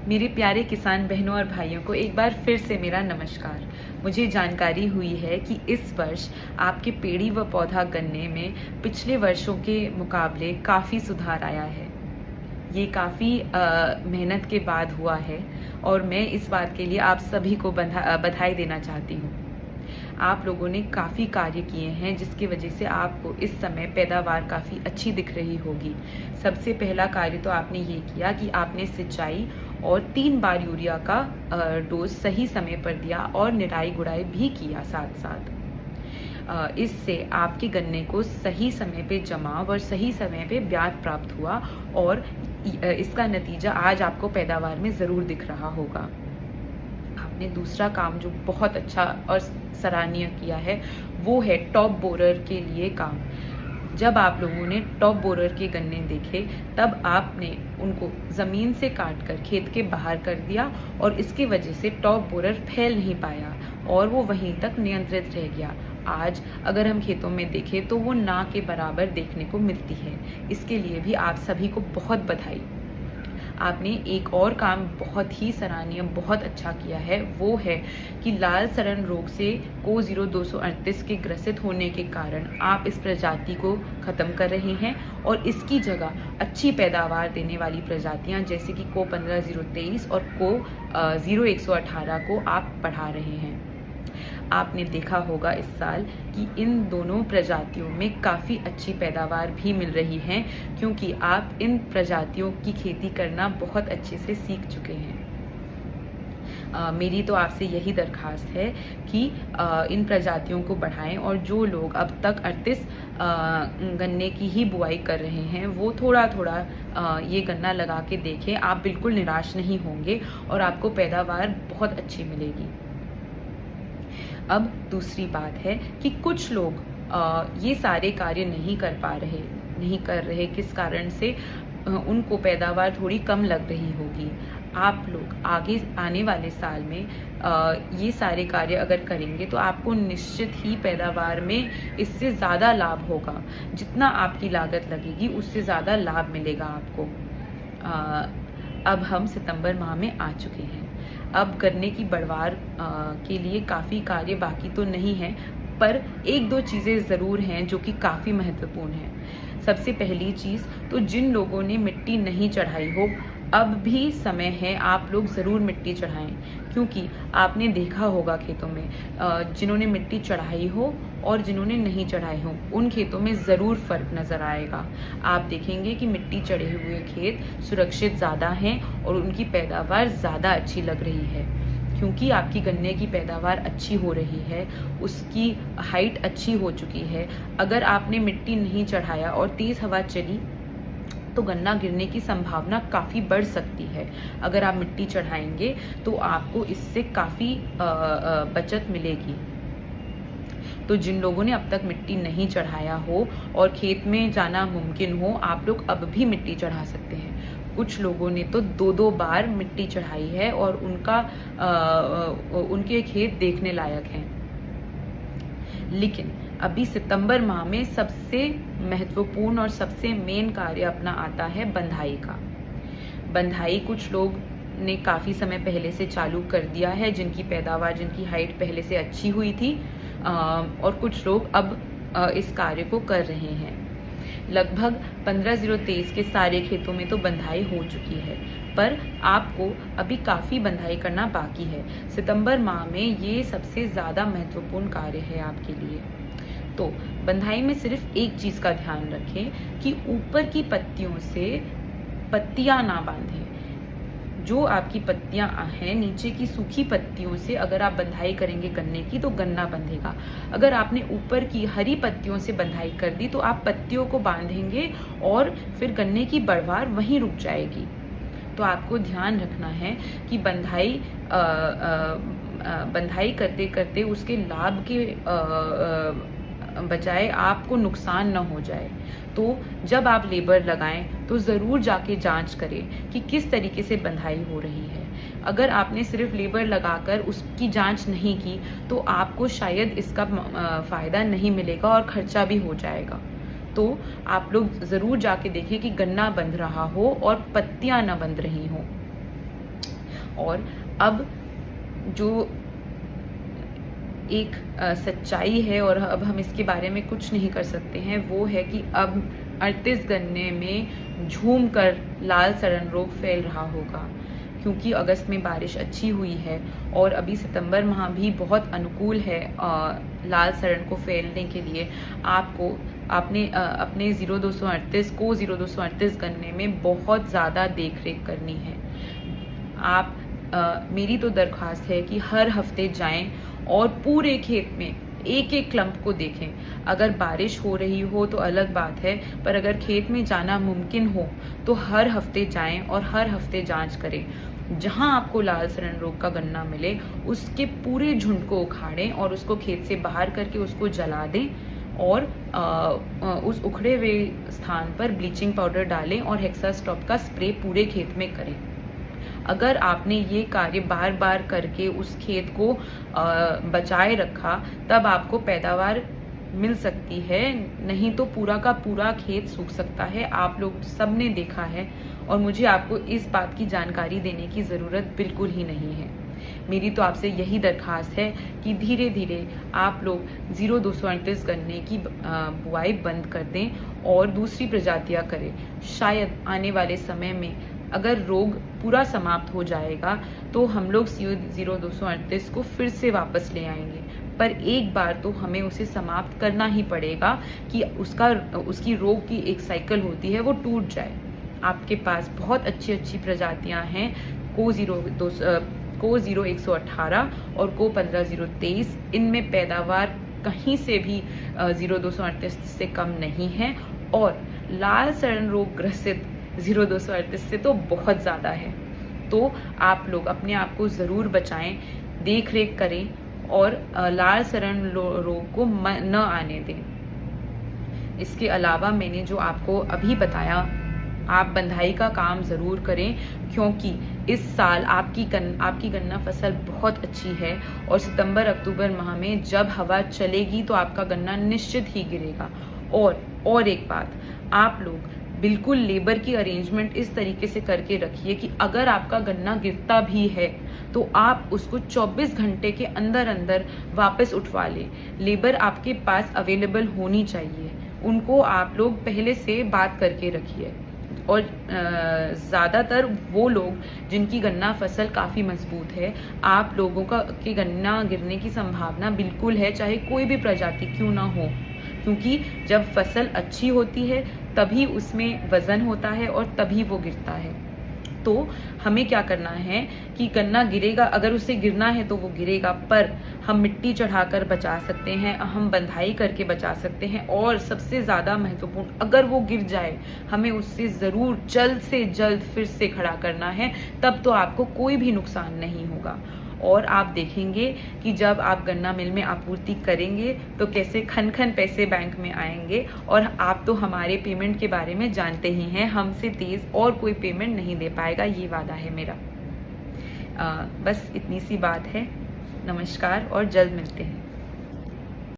मेरे प्यारे किसान बहनों और भाइयों को एक बार फिर से मेरा नमस्कार। मुझे जानकारी हुई है कि इस वर्ष आपके पेड़ी व पौधा गन्ने में पिछले वर्षों के मुकाबले काफ़ी सुधार आया है। ये काफ़ी मेहनत के बाद हुआ है और मैं इस बात के लिए आप सभी को बधाई देना चाहती हूँ। आप लोगों ने काफ़ी कार्य किए हैं जिसकी वजह से आपको इस समय पैदावार काफ़ी अच्छी दिख रही होगी। सबसे पहला कार्य तो आपने ये किया कि आपने सिंचाई और 3 बार यूरिया का डोज सही समय पर दिया और निराई गुड़ाई भी किया साथ साथ। इससे आपके गन्ने को सही समय पे जमाव और सही समय पे ब्याज प्राप्त हुआ और इसका नतीजा आज आपको पैदावार में ज़रूर दिख रहा होगा। आपने दूसरा काम जो बहुत अच्छा और सराहनीय किया है वो है टॉप बोरर के लिए काम। जब आप लोगों ने टॉप बोरर के गन्ने देखे तब आपने उनको ज़मीन से काटकर खेत के बाहर कर दिया और इसकी वजह से टॉप बोरर फैल नहीं पाया और वो वहीं तक नियंत्रित रह गया। आज अगर हम खेतों में देखें तो वो ना के बराबर देखने को मिलती है। इसके लिए भी आप सभी को बहुत बधाई। आपने एक और काम बहुत ही सराहनीय बहुत अच्छा किया है, वो है कि लाल सड़न रोग से को0238 के ग्रसित होने के कारण आप इस प्रजाति को ख़त्म कर रहे हैं और इसकी जगह अच्छी पैदावार देने वाली प्रजातियां जैसे कि को15023 और को0118 को आप बढ़ा रहे हैं। आपने देखा होगा इस साल कि इन दोनों प्रजातियों में काफ़ी अच्छी पैदावार भी मिल रही है क्योंकि आप इन प्रजातियों की खेती करना बहुत अच्छे से सीख चुके हैं। मेरी तो आपसे यही दरख्वास्त है कि इन प्रजातियों को बढ़ाएं और जो लोग अब तक 38 गन्ने की ही बुआई कर रहे हैं वो थोड़ा थोड़ा ये गन्ना लगा के देखें। आप बिल्कुल निराश नहीं होंगे और आपको पैदावार बहुत अच्छी मिलेगी। अब दूसरी बात है कि कुछ लोग ये सारे कार्य नहीं कर रहे किस कारण से उनको पैदावार थोड़ी कम लग रही होगी। आप लोग आगे आने वाले साल में ये सारे कार्य अगर करेंगे तो आपको निश्चित ही पैदावार में इससे ज़्यादा लाभ होगा। जितना आपकी लागत लगेगी उससे ज़्यादा लाभ मिलेगा आपको। अब हम सितंबर माह में आ चुके हैं। अब गन्ने की बढ़वार के लिए काफ़ी कार्य बाकी तो नहीं है, पर एक दो चीज़ें ज़रूर हैं जो कि काफ़ी महत्वपूर्ण हैं। सबसे पहली चीज़ तो जिन लोगों ने मिट्टी नहीं चढ़ाई हो, अब भी समय है, आप लोग ज़रूर मिट्टी चढ़ाएं क्योंकि आपने देखा होगा खेतों में जिन्होंने मिट्टी चढ़ाई हो और जिन्होंने नहीं चढ़ाई हो उन खेतों में ज़रूर फ़र्क नज़र आएगा। आप देखेंगे कि मिट्टी चढ़े हुए खेत सुरक्षित ज़्यादा हैं और उनकी पैदावार ज़्यादा अच्छी लग रही है क्योंकि आपकी गन्ने की पैदावार अच्छी हो रही है, उसकी हाइट अच्छी हो चुकी है। अगर आपने मिट्टी नहीं चढ़ाया और तेज़ हवा चली तो गन्ना गिरने की संभावना काफ़ी बढ़ सकती है। अगर आप मिट्टी चढ़ाएंगे तो आपको इससे काफ़ी बचत मिलेगी। तो जिन लोगों ने अब तक मिट्टी नहीं चढ़ाया हो और खेत में जाना मुमकिन हो, आप लोग अब भी मिट्टी चढ़ा सकते हैं। कुछ लोगों ने तो 2-2 बार मिट्टी चढ़ाई है और उनके खेत देखने लायक हैं। लेकिन अभी सितंबर माह में सबसे महत्वपूर्ण और सबसे मेन कार्य अपना आता है बंधाई का। बंधाई कुछ लोग ने काफ़ी समय पहले से चालू कर दिया है, जिनकी पैदावार जिनकी हाइट पहले से अच्छी हुई थी और कुछ लोग अब इस कार्य को कर रहे हैं। लगभग 15-023 के सारे खेतों में तो बंधाई हो चुकी है, पर आपको अभी काफ़ी बंधाई करना बाकी है। सितंबर माह में ये सबसे ज़्यादा महत्वपूर्ण कार्य है आपके लिए। तो बंधाई में सिर्फ एक चीज़ का ध्यान रखें कि ऊपर की पत्तियों से पत्तियां ना बांधें। जो आपकी पत्तियां हैं नीचे की सूखी पत्तियों से अगर आप बंधाई करेंगे गन्ने की तो गन्ना बंधेगा। अगर आपने ऊपर की हरी पत्तियों से बंधाई कर दी तो आप पत्तियों को बांधेंगे और फिर गन्ने की बढ़वार वहीं रुक जाएगी। तो आपको ध्यान रखना है कि बंधाई करते करते उसके लाभ के बजाय आपको नुकसान न हो जाए। तो जब आप लेबर लगाएं तो ज़रूर जाके जांच करें कि किस तरीके से बंधाई हो रही है। अगर आपने सिर्फ लेबर लगाकर उसकी जांच नहीं की तो आपको शायद इसका फ़ायदा नहीं मिलेगा और खर्चा भी हो जाएगा। तो आप लोग ज़रूर जाके देखें कि गन्ना बंध रहा हो और पत्तियां न बंध रही हों। और अब जो एक सच्चाई है और अब हम इसके बारे में कुछ नहीं कर सकते हैं, वो है कि अब 38 गन्ने में झूम कर लाल सड़न रोग फैल रहा होगा, क्योंकि अगस्त में बारिश अच्छी हुई है और अभी सितंबर माह भी बहुत अनुकूल है लाल सड़न को फैलने के लिए। आपने अपने 0238 को 0238 गन्ने में बहुत ज़्यादा देख रेख करनी है। मेरी तो दरख्वास्त है कि हर हफ्ते जाएं और पूरे खेत में एक एक क्लम्प को देखें। अगर बारिश हो रही हो तो अलग बात है, पर अगर खेत में जाना मुमकिन हो तो हर हफ्ते जाएं और हर हफ्ते जांच करें। जहां आपको लाल सड़न रोग का गन्ना मिले उसके पूरे झुंड को उखाड़ें और उसको खेत से बाहर करके उसको जला दें और उस उखड़े हुए स्थान पर ब्लीचिंग पाउडर डालें और हेक्सास्टॉप का स्प्रे पूरे खेत में करें। अगर आपने ये कार्य बार बार करके उस खेत को बचाए रखा तब आपको पैदावार मिल सकती है, नहीं तो पूरा का पूरा खेत सूख सकता है। आप लोग सब ने देखा है और मुझे आपको इस बात की जानकारी देने की ज़रूरत बिल्कुल ही नहीं है। मेरी तो आपसे यही दरख्वास्त है कि धीरे धीरे आप लोग 0238 गन्ने की बुआई बंद कर दें और दूसरी प्रजातियां करें। शायद आने वाले समय में अगर रोग पूरा समाप्त हो जाएगा तो हम लोग 0238 को फिर से वापस ले आएंगे, पर एक बार तो हमें उसे समाप्त करना ही पड़ेगा कि उसकी रोग की एक साइकिल होती है वो टूट जाए। आपके पास बहुत अच्छी अच्छी प्रजातियां हैं, को 0118 और को 15023। इनमें पैदावार कहीं से भी 0238 से कम नहीं है और लाल सड़न रोग ग्रसित 0238 से तो बहुत ज़्यादा है। तो आप लोग अपने आप को ज़रूर बचाएं, देख रेख करें और लाल सड़न रोग को न आने दें। इसके अलावा मैंने जो आपको अभी बताया, आप बंधाई का काम ज़रूर करें, क्योंकि इस साल आपकी गन्ना फसल बहुत अच्छी है और सितंबर अक्टूबर माह में जब हवा चलेगी तो आपका गन्ना निश्चित ही गिरेगा। और एक बात, आप लोग बिल्कुल लेबर की अरेंजमेंट इस तरीके से करके रखिए कि अगर आपका गन्ना गिरता भी है तो आप उसको 24 घंटे के अंदर अंदर वापस उठवा लें। लेबर आपके पास अवेलेबल होनी चाहिए, उनको आप लोग पहले से बात करके रखिए। और ज़्यादातर वो लोग जिनकी गन्ना फसल काफ़ी मजबूत है, आप लोगों के गन्ना गिरने की संभावना बिल्कुल है, चाहे कोई भी प्रजाति क्यों ना हो, क्योंकि जब फसल अच्छी होती है तभी उसमें वजन होता है और तभी वो गिरता है। तो हमें क्या करना है कि गन्ना गिरेगा, अगर उसे गिरना है तो वो गिरेगा, पर हम मिट्टी चढ़ाकर बचा सकते हैं, हम बंधाई करके बचा सकते हैं और सबसे ज़्यादा महत्वपूर्ण, अगर वो गिर जाए हमें उससे ज़रूर जल्द से जल्द फिर से खड़ा करना है, तब तो आपको कोई भी नुकसान नहीं होगा। और आप देखेंगे कि जब आप गन्ना मिल में आपूर्ति करेंगे तो कैसे खन खन पैसे बैंक में आएंगे। और आप तो हमारे पेमेंट के बारे में जानते ही हैं, हमसे तेज़ और कोई पेमेंट नहीं दे पाएगा, ये वादा है मेरा। बस इतनी सी बात है। नमस्कार और जल्द मिलते हैं।